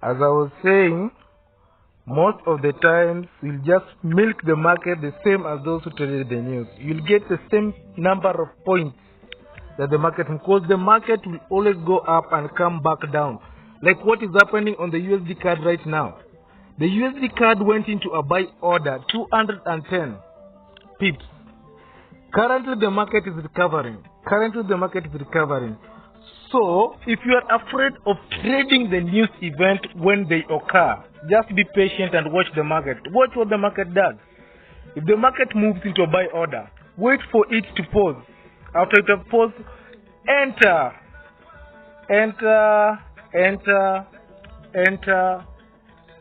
As I was saying, most of the times you'll just milk the market the same as those who traded the news. You'll get the same number of points that the market, because the market will always go up and come back down. Like what is happening on the USD card right now. The USD card went into a buy order, 210 pips. Currently the market is recovering. So if you are afraid of trading the news event when they occur, just be patient and watch the market. Watch what the market does. If the market moves into a buy order, wait for it to pause. After it has paused, enter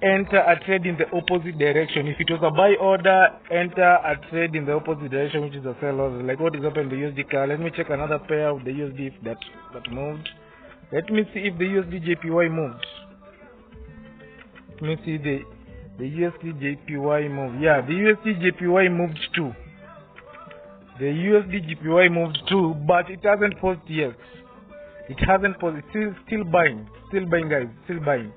a trade in the opposite direction. If it was a buy order, enter a trade in the opposite direction, which is a sell order. Like what is happening in the USD card. Let me check another pair of the USD if that moved. Let me see if the USD JPY moved. Let me see the USD JPY moved. Yeah, the USD JPY moved too. The USD JPY moved too, but it hasn't paused yet. It hasn't paused. It's still buying. Still buying, guys. Still buying.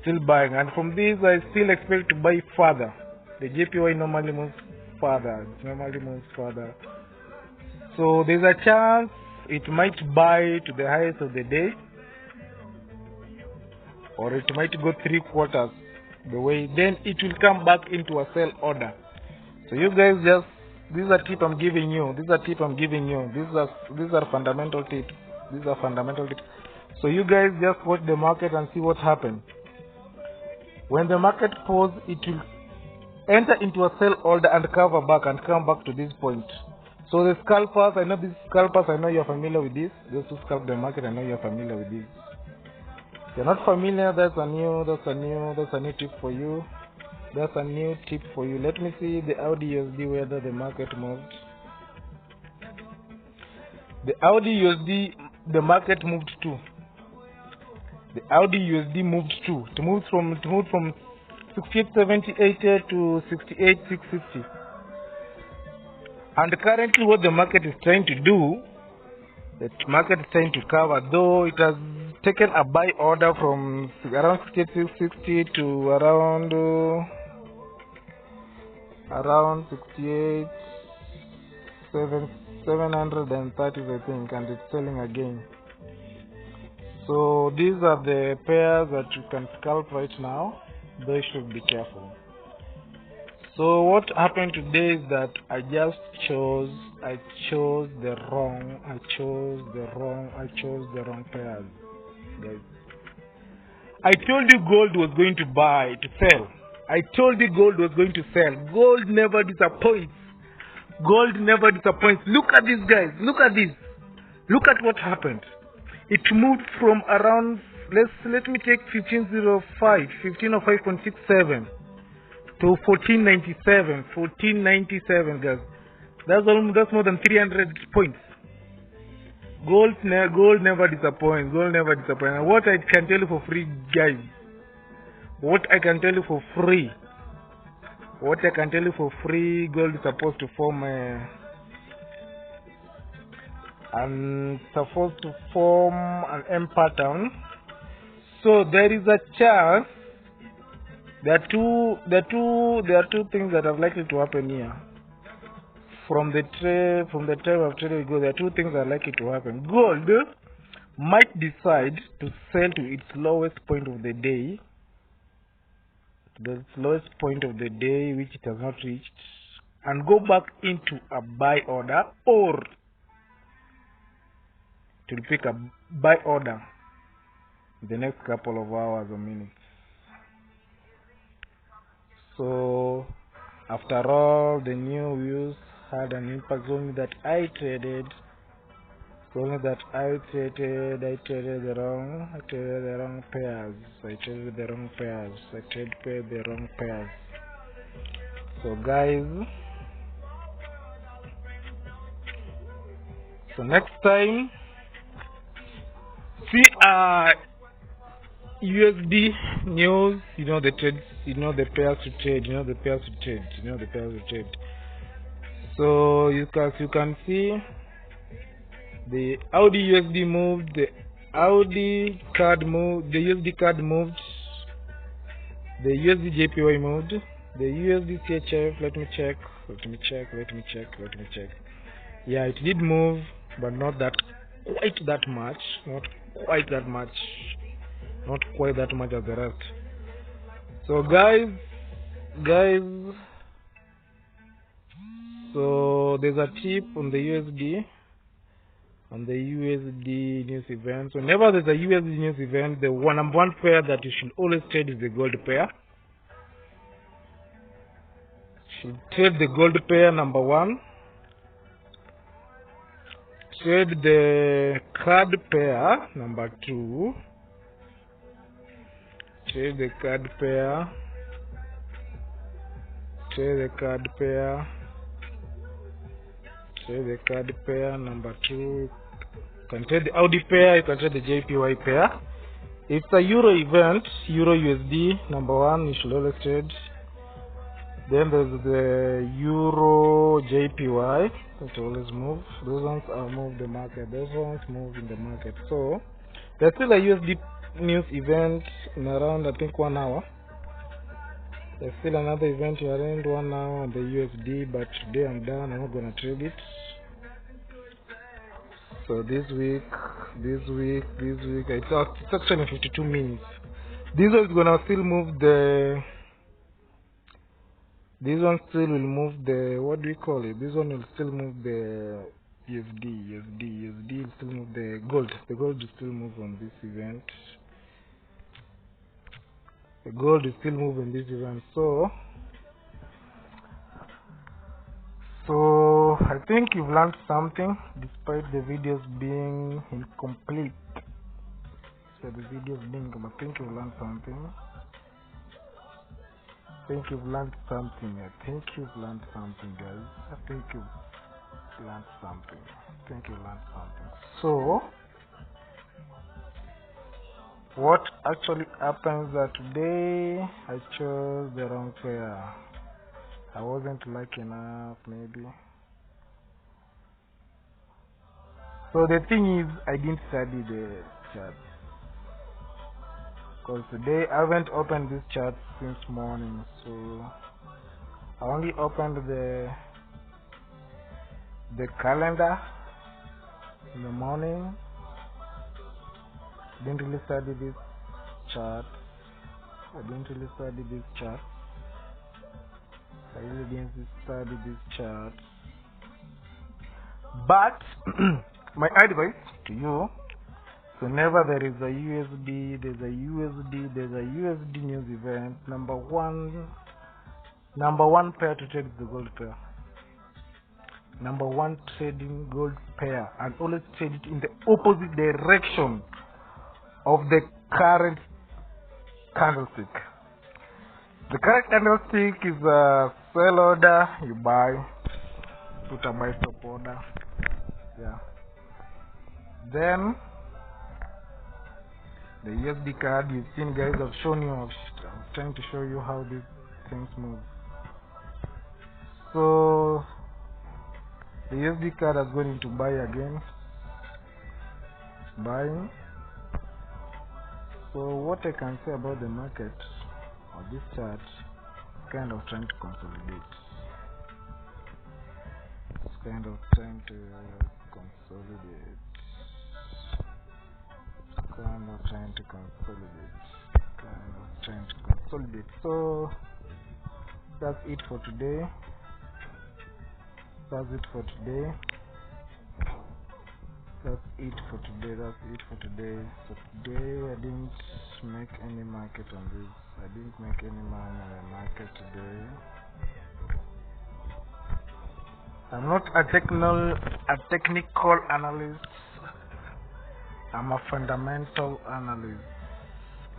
And from this, I still expect to buy further. The JPY normally moves further. So there's a chance it might buy to the highest of the day, or it might go 3 quarters the way. Then it will come back into a sell order. So you guys just, this is a tip I'm giving you. These are fundamental tips. So you guys just watch the market and see what happens. When the market pauses, it will enter into a sell order and cover back and come back to this point. So the scalpers, I know you're familiar with this. Those who scalp the market, I know you're familiar with this. If you're not familiar, that's a new tip for you. Let me see the Audi USD whether the market moved. The Audi USD, the market moved too. The Audi USD moved too. It moved from 68.78 to 68.650. And currently what the market is trying to do, the market is trying to cover, though it has taken a buy order from around 68.660 to around 68.730, I think, and it's selling again. So these are the pairs that you can scalp right now. They should be careful. So what happened today is that I chose the wrong pairs, guys. I told you gold was going to sell. Gold never disappoints. Look at this, guys. Look at what happened. It moved from around, let me take 1505.67 to 1497, guys. That's more than 300 points. Gold never disappoints. And what I can tell you for free, guys, gold is supposed to form an M pattern. So there is a chance. There are two things that are likely to happen here. From the trade of trade we go, there are two things that are likely to happen. Gold might decide to sell to its lowest point of the day, which it has not reached, and go back into a buy order, or to pick a buy order in the next couple of hours or minutes. So after all, the new views had an impact. Only that I traded the wrong pairs. So guys, so next time, see USD news, the trades, the pairs to trade, So you can see the Audi USD moved, the Audi card moved, the USD card moved, the USD JPY mode, the USD CHF. Let me check. Yeah, it did move, but not quite that much. Not quite that much as the rest. So guys, so there's a tip on the USD. On the USD news event, whenever there's a USD news event, the number one pair that you should always trade is the gold pair. Should trade the gold pair, number one. Trade the card pair, number two. Trade the card pair. Trade the card pair. Trade the card pair, number two. You can trade the Audi pair, you can trade the JPY pair. It's a Euro event, Euro USD, number one, you should always trade. Then there's the Euro JPY, that always move. Those ones are move the market, those ones move in the market. So, there's still a USD news event in around, I think, 1 hour. There's still another event in around 1 hour on the USD, but today I'm done, I'm not gonna trade it. So this week, it's actually 52 minutes. This one is gonna still move this one still will move the, what do we call it? This one will still move the USD will still move the gold. The gold will still move on this event. The gold is still moving this event. So I think you've learned something despite the videos being incomplete. I think you've learned something. I think you've learned something, guys. I think you've learned something. So what actually happens that today I chose the wrong pair. I wasn't lucky enough, maybe. So the thing is, I didn't study the chart, because today I haven't opened this chart since morning. So I only opened the calendar in the morning. Didn't really study this chart. I really didn't study this chart. But my advice to you, whenever there is a USD, there's a USD news event, number one pair to trade is the gold pair. Number one trading gold pair, and always trade it in the opposite direction of the current candlestick. The current candlestick is a sell order, you buy, put a buy stop order. Yeah. Then the USD card you've seen, guys, I've shown you. I'm trying to show you how these things move. So the USD card has gone into buy again. Buying. So what I can say about the market or this chart, kind of trying to consolidate. It's kind of trying to consolidate. So that's it for today. So today I didn't make any market on this. I didn't make any money on the market today. I'm not a technical analyst. I'm a fundamental analyst.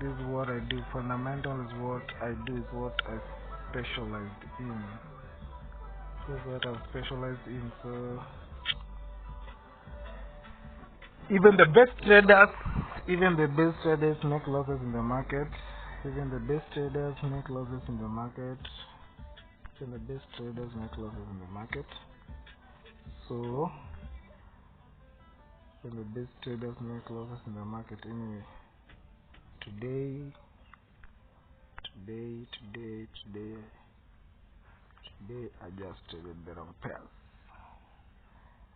This is what I do. Fundamental is what I do, is what I specialized in. So even the best traders make losses in the market. So when the best traders make losses in the market anyway. Today Today I just traded the wrong pairs.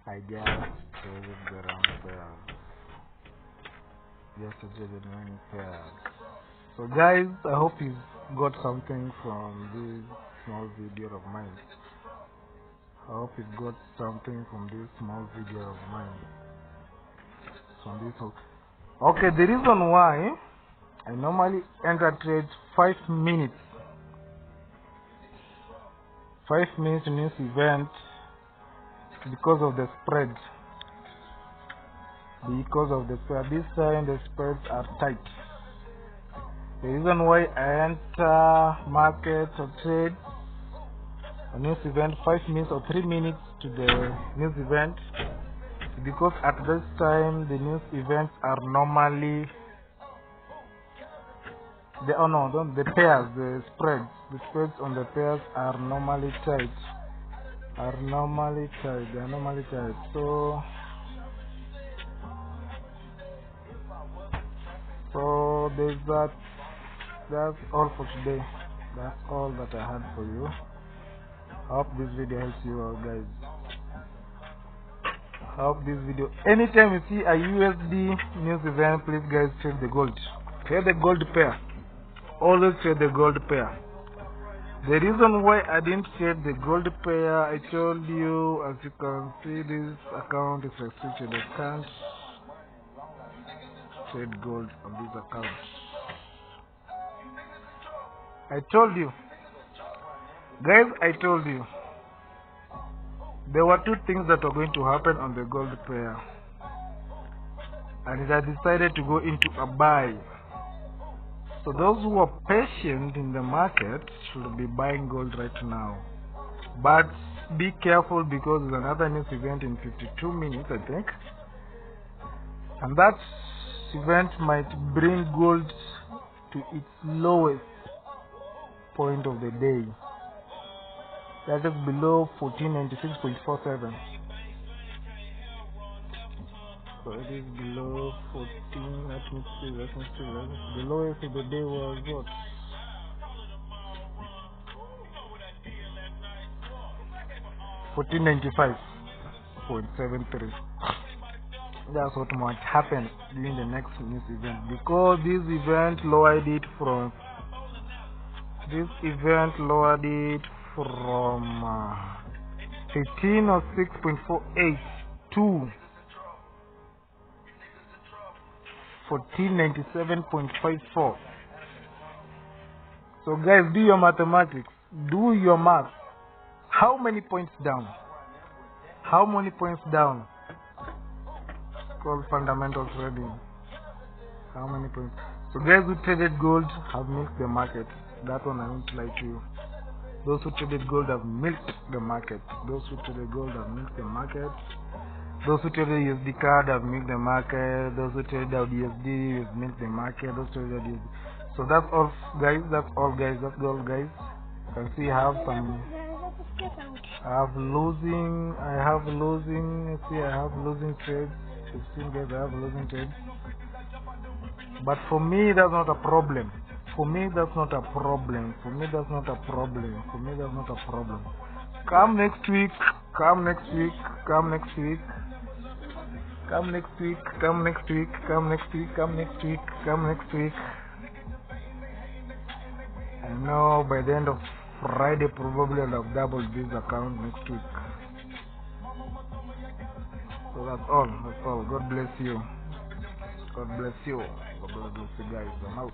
I just traded the wrong pairs. Just traded many pairs. So guys, I hope you got something from this small video of mine. I hope you got something from this small video of mine. Okay, the reason why I normally enter trades 5 minutes. 5 minutes in this event because of the spread. Because of the spread. This time the spreads are tight. The reason why I enter market or trade a news event 5 minutes or 3 minutes to the news event is because at this time the news events are normally the pairs, the spreads on the pairs are normally tight. They are normally tight. So there's that. That's all for today. That's all that I had for you. I hope this video helps you out, guys. Anytime you see a USD news event, please guys trade the gold. Trade the gold pair. Always trade the gold pair. The reason why I didn't trade the gold pair, I told you, as you can see, this account is restricted. I can't trade gold on this account. I told you, guys, there were 2 things that were going to happen on the gold pair, and I decided to go into a buy. So those who are patient in the market should be buying gold right now. But be careful because there's another news event in 52 minutes, I think. And that event might bring gold to its lowest point of the day. That is below 1496.47. So it is below 14. Let me see. The lowest of the day was what? 1495.73. That's what might happen during the next news event, because this event lowered it from 1506.48 to 1497.54. So guys, do your mathematics. Do your math. How many points down? It's called fundamental trading. How many points? So guys who traded gold have milked the market. That one I won't lie to you. Those who traded gold have milked the market. Those who traded USD card have milked the market. Those who traded USD have milked the market. Those who traded USD. So that's all, guys. That's all, guys. You can see I have losing trades. 15 guys, I have losing trades. But for me, that's not a problem. Come next week. I know by the end of Friday probably I'll have doubled this account next week. So that's all. God bless you. God bless you guys. I'm out.